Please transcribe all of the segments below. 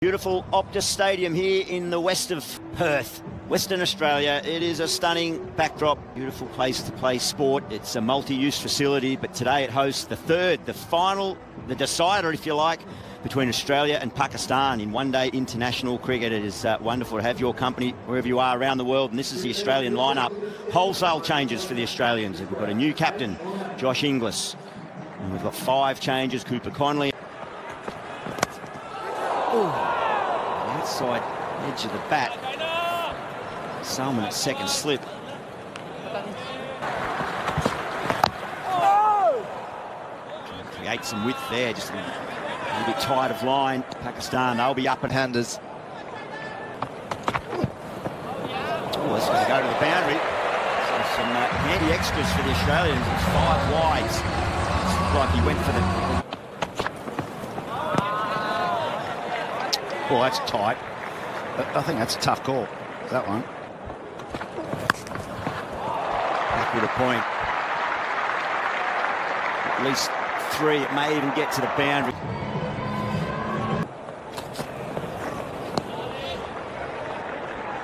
Beautiful Optus Stadium here in the west of Perth, Western Australia. It is a stunning backdrop, beautiful place to play sport. It's a multi-use facility, but today it hosts the final, the decider, if you like, between Australia and Pakistan in one-day international cricket. It is wonderful to have your company wherever you are around the world, and this is the Australian lineup. Wholesale changes for the Australians. We've got a new captain, Josh Inglis, and we've got 5 changes. Cooper Conley. Ooh. Outside edge of the bat. Salmon at second slip. Trying to create some width there, just a little bit tight of line. Pakistan, they'll be up and handers. Oh, that's going to go to the boundary. So some handy extras for the Australians. It's 5 wides. Looks like he went for the... Well, that's tight. I think that's a tough call, that one. Back with a point. At least 3. It may even get to the boundary.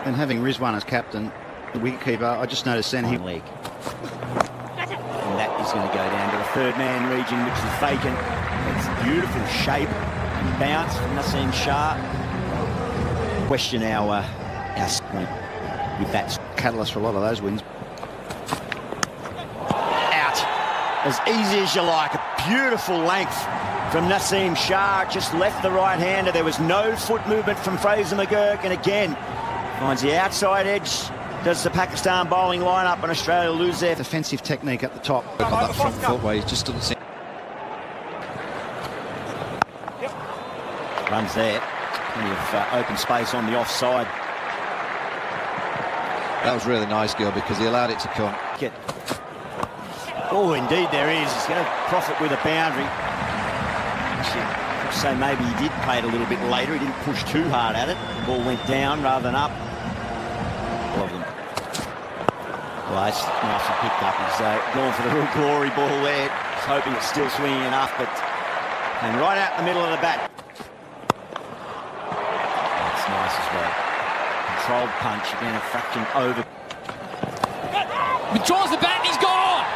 And having Rizwan as captain, the wicketkeeper, I just noticed then he... Leg. And that is going to go down to the third man region, which is vacant. It's a beautiful shape. Bounce from Naseem Shah. Question our point with that catalyst for a lot of those wins. Out as easy as you like. A beautiful length from Naseem Shah. Just left the right hander. There was no foot movement from Fraser McGurk, and again finds the outside edge. Does the Pakistan bowling lineup, and Australia lose their defensive technique at the top. On that front footway, he just doesn't see. Runs there. Plenty of open space on the offside. That was really nice, Gil, because he allowed it to come. Oh, indeed there is. He's going to profit with a boundary. Actually, I'd say maybe he did play it a little bit later. He didn't push too hard at it. The ball went down rather than up. All of them. Well, that's nicely picked up. He's gone for the real glory ball there. He's hoping it's still swinging enough, but came right out the middle of the bat. Nice as well. Controlled punch, again a fraction over. Withdraws the bat and he's gone!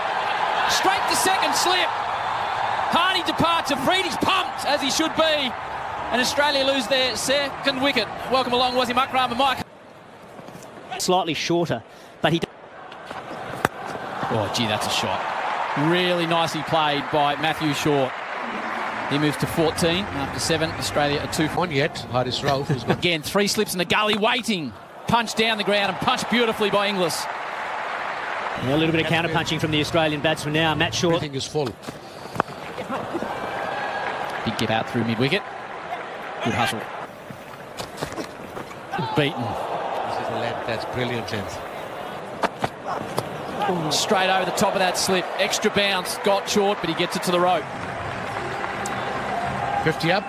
Straight to second slip. Hardy departure. Freedy's pumped, as he should be. And Australia lose their second wicket. Welcome along, Wasim Akram and Mike. Slightly shorter, but he... Oh, gee, that's a shot. Really nicely played by Matthew Short. He moves to 14 after 7. Australia at 2. On yet, Haris Rauf is again 3 slips in the gully, waiting. Punch down the ground and punch beautifully by Inglis. Yeah, a little bit of counter punching from the Australian batsman now. Matt Short. Everything is full. Big get out through mid wicket. Good hustle. Beaten. This is the length. That's brilliant, gents. Straight over the top of that slip. Extra bounce. Got Short, but he gets it to the rope. 50 up.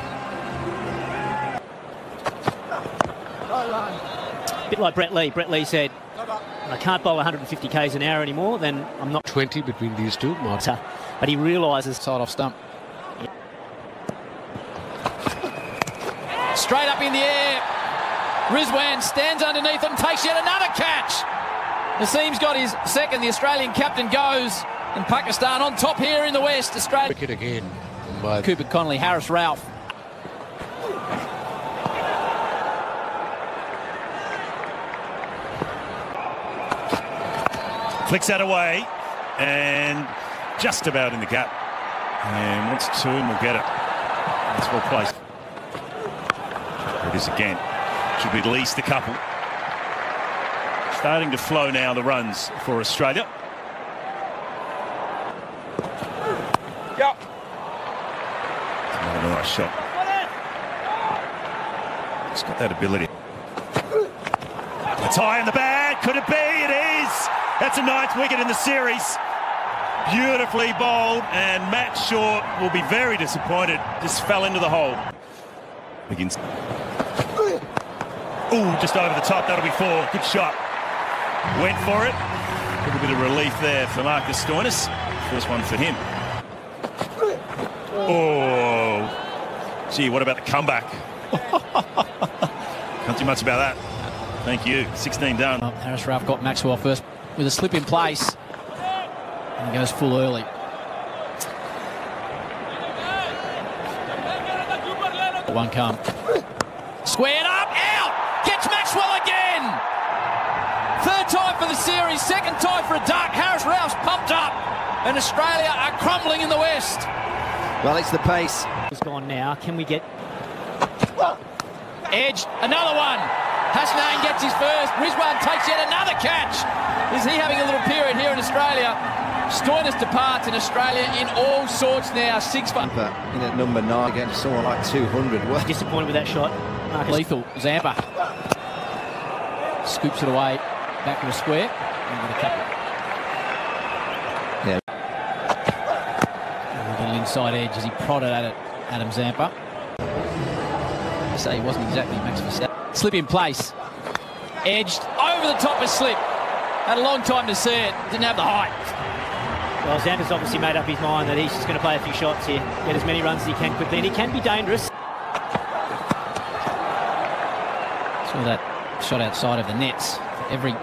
A bit like Brett Lee. Brett Lee said, I can't bowl 150 k's an hour anymore, then I'm not... 20 between these two. But he realises... Side off stump. Straight up in the air. Rizwan stands underneath and takes yet another catch. Naseem's got his second. The Australian captain goes. And Pakistan on top here in the West. Australia... Wicket again. Cooper Conley, Haris Rauf. Flicks that away and just about in the gap. And wants to and will get it. That's well placed. There it is again. Should be at least a couple. Starting to flow now, the runs for Australia. Yep. Another nice shot. He's got that ability. It's high in the bag. Could it be? It is. That's a 9th wicket in the series. Beautifully bowled, and Matt Short will be very disappointed. Just fell into the hole. Begins. Ooh, just over the top. That'll be 4. Good shot. Went for it. A little bit of relief there for Marcus Stoinis. First one for him. Oh, gee, what about the comeback? Can't do much about that. Thank you. 16 done. Harris Ralph got Maxwell first with a slip in place. And he goes full early. One come. Squared up, out! Gets Maxwell again! Third time for the series, second time for a duck. Harris Ralph's pumped up. And Australia are crumbling in the West. Well, it's the pace. It's gone now. Can we get... Edge, another one. Hasnain gets his first. Rizwan takes yet another catch. Is he having a little period here in Australia? Stoinis departs in Australia in all sorts now. 6-4. In at number 9 against someone like 200. Well, Disappointed with that shot. Marcus. Lethal, Zampa. Scoops it away. Back to a square. And with a couple. Yeah. A little inside edge as he prodded at it, Adam Zampa. So he wasn't exactly Max Verstappen. Slip in place. Edged over the top of slip. Had a long time to see it. Didn't have the height. Well, Zampa's obviously made up his mind that he's just going to play a few shots here. Get as many runs as he can quickly. And he can be dangerous. Saw that shot outside of the nets. Every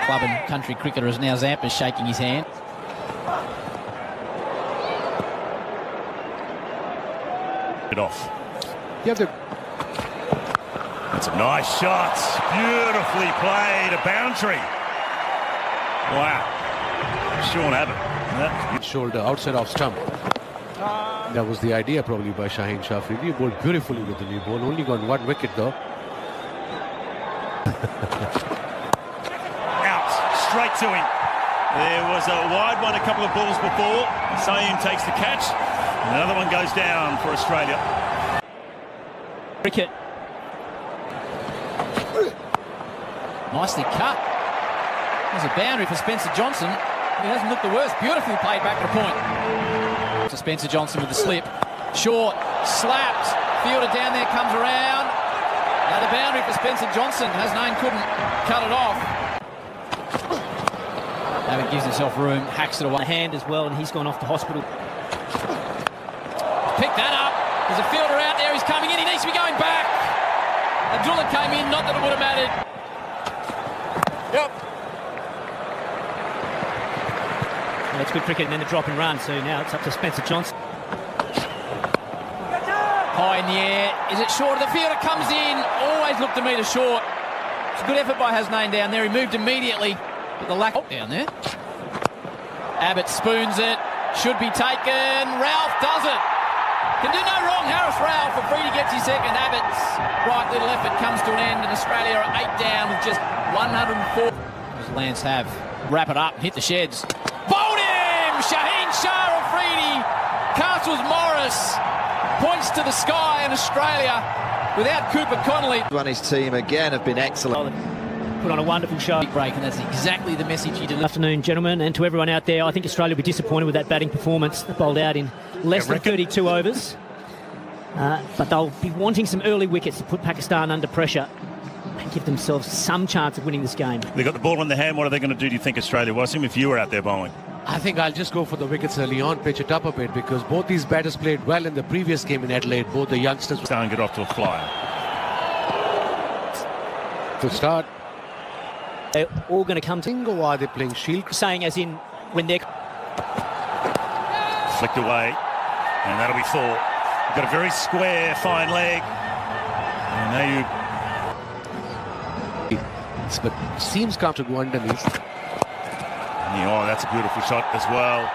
club and country cricketer is now Zampa's shaking his hand. It off. You have the That's a nice shot. Beautifully played. A boundary. Wow. Sean Abbott. shoulder outside off stump. That was the idea probably by Shaheen Shah Afridi. He bowled beautifully with the new ball. Only got 1 wicket though. Out. Straight to him. There was a wide one a couple of balls before. Saeem takes the catch. Another one goes down for Australia. Cricket. Nicely cut. There's a boundary for Spencer Johnson. He hasn't looked the worst. Beautifully played back to the point. To Spencer Johnson with the slip. Short. Slapped. Fielder down there, comes around. Now the boundary for Spencer Johnson. Hasnain couldn't cut it off. Abbott gives himself room. Hacks it away. Hand as well, and he's gone off to hospital. Pick that up. There's a fielder out there. He's coming in. He needs to be going back. Abdullah came in. Not that it would have mattered. Yep. Well, it's good cricket, and then the drop and run. So now it's up to Spencer Johnson. High in the air. Is it short? The fielder comes in. Always looked a metre short. It's a good effort by Hasnain down there. He moved immediately. But the lack down there. Abbott spoons it. Should be taken. Ralph does it. Can do no wrong. Harris Ralph. Afridi gets his second. Abbott's right little effort comes to an end, and Australia are 8 down with just 104. As Lance have. Wrap it up. Hit the sheds. Bowled him! Shaheen Shah Afridi. Castles Morris points to the sky in Australia without Cooper Connolly. And his team again have been excellent. Put on a wonderful show. Big break, and that's exactly the message he delivered. Good afternoon, gentlemen, and to everyone out there. I think Australia will be disappointed with that batting performance. They bowled out in less than 32 overs. But they'll be wanting some early wickets to put Pakistan under pressure and give themselves some chance of winning this game. They got the ball in the hand. What are they going to do, do you think, Australia? Wasim, if you were out there bowling? I think I'll just go for the wickets early on, pitch it up a bit, because both these batters played well in the previous game in Adelaide. Both the youngsters Can't get off to a flyer. to start. They're all going to come to Or are they playing shield? saying as in when they're... Flicked away, and that'll be 4. You've got a very square, fine leg. And now you... But seems come to go underneath. Oh, that's a beautiful shot as well.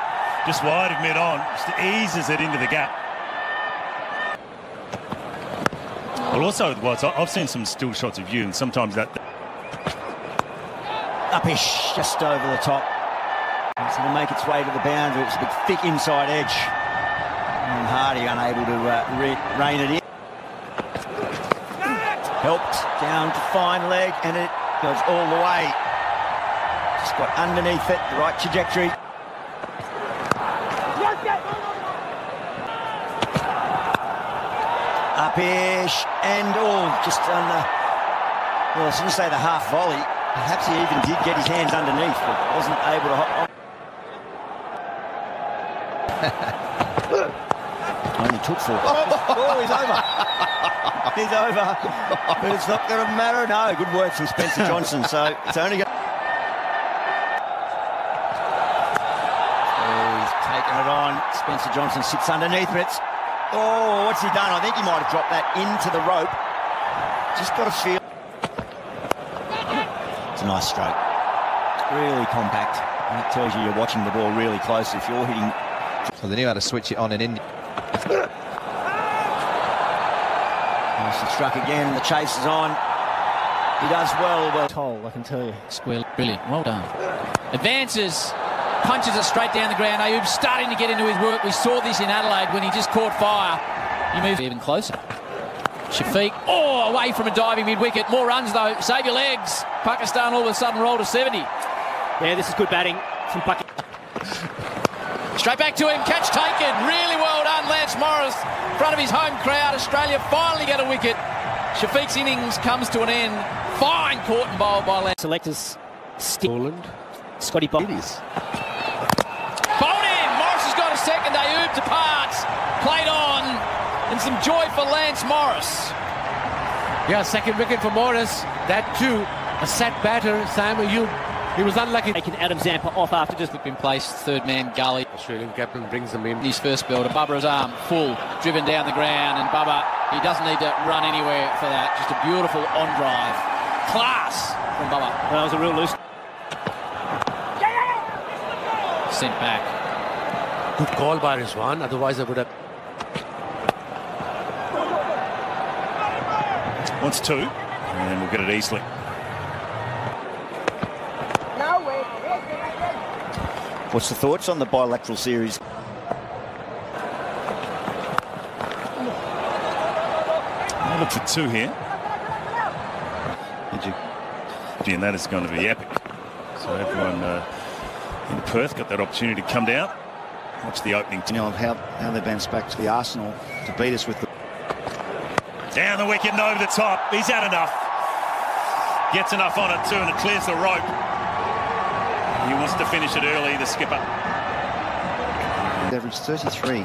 Just wide of mid-on, just eases it into the gap. Well, also, I've seen some still shots of you, and sometimes that... Upish, just over the top. So it'll make its way to the boundary. It's a big, thick inside edge. And Hardy unable to rein it in. Helped down to fine leg, and it goes all the way. Just got underneath it, the right trajectory. Upish, and just on the... Well, I was going to say the half volley. Perhaps he even did get his hands underneath, but wasn't able to hop on. Only took for. Oh, he's over. He's over. But it's not going to matter. No, good work from Spencer Johnson. So it's only going. He's taken it on. Spencer Johnson sits underneath it. Oh, what's he done? I think he might have dropped that into the rope. Just got a feel. It's a nice stroke. Really compact. And it tells you you're watching the ball really close if you're hitting. So they knew how to switch it on in India. Nicely struck again. The chase is on. He does well. Toll, I can tell you. Square, brilliant, well done. Advances, punches it straight down the ground. Ayub starting to get into his work. We saw this in Adelaide when he just caught fire. He moves even closer. Shafiq, away from a diving mid-wicket. More runs though, save your legs. Pakistan all of a sudden roll to 70. Yeah, this is good batting from Pakistan. Straight back to him, catch taken. Really well done, Lance Morris. In front of his home crowd, Australia finally get a wicket. Shafiq's innings comes to an end. Fine caught and bowled by Lance. Selectors stick. Poland. Scotty Bob. Bowled in. Morris has got a second. Ayub departs. Played on. And some joy for Lance Morris. Yeah, second wicket for Morris. That too, a set batter, Sam Ayub. He was unlucky. Taking Adam Zampa off after just Been placed, third man gully. Australian captain brings them in. His first spell to Bubba's arm, full, driven down the ground, and Bubba, he doesn't need to run anywhere for that. Just a beautiful on drive. Class from Bubba. that was a real loose. Sent back. Good call by Rizwan, otherwise I would have. Wants two, and we'll get it easily. What's the thoughts on the bilateral series? I'll look for two here. Did you? And that is going to be epic. So everyone in Perth got that opportunity to come down. Watch the opening. You know how they bounced back to the Arsenal to beat us with the. Down the wicket and over the top. He's had enough. Gets enough on it too, and it clears the rope. He wants to finish it early, the skipper. Average 33. Oh,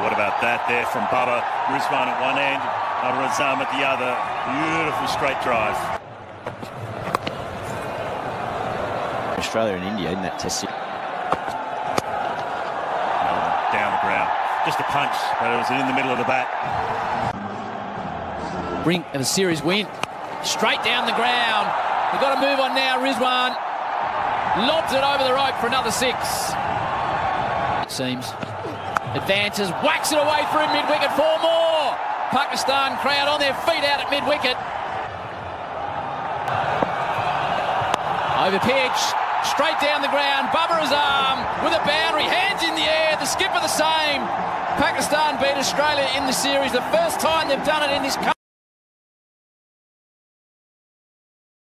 what about that there from Bubba? Rizwan at one end, Razam at the other. Beautiful straight drive. Australia and India in that test. Down the ground. Just a punch, but it was in the middle of the bat. Brink of a series win. Straight down the ground. We've got to move on now. Rizwan lobs it over the rope for another six. It seems. Advances, whacks it away from mid-wicket. Four more. Pakistan crowd on their feet out at mid-wicket. Over pitch. Straight down the ground. Bubba's arm with a boundary. Hands in the air. The skipper the same. Pakistan beat Australia in the series. The first time they've done it in this country.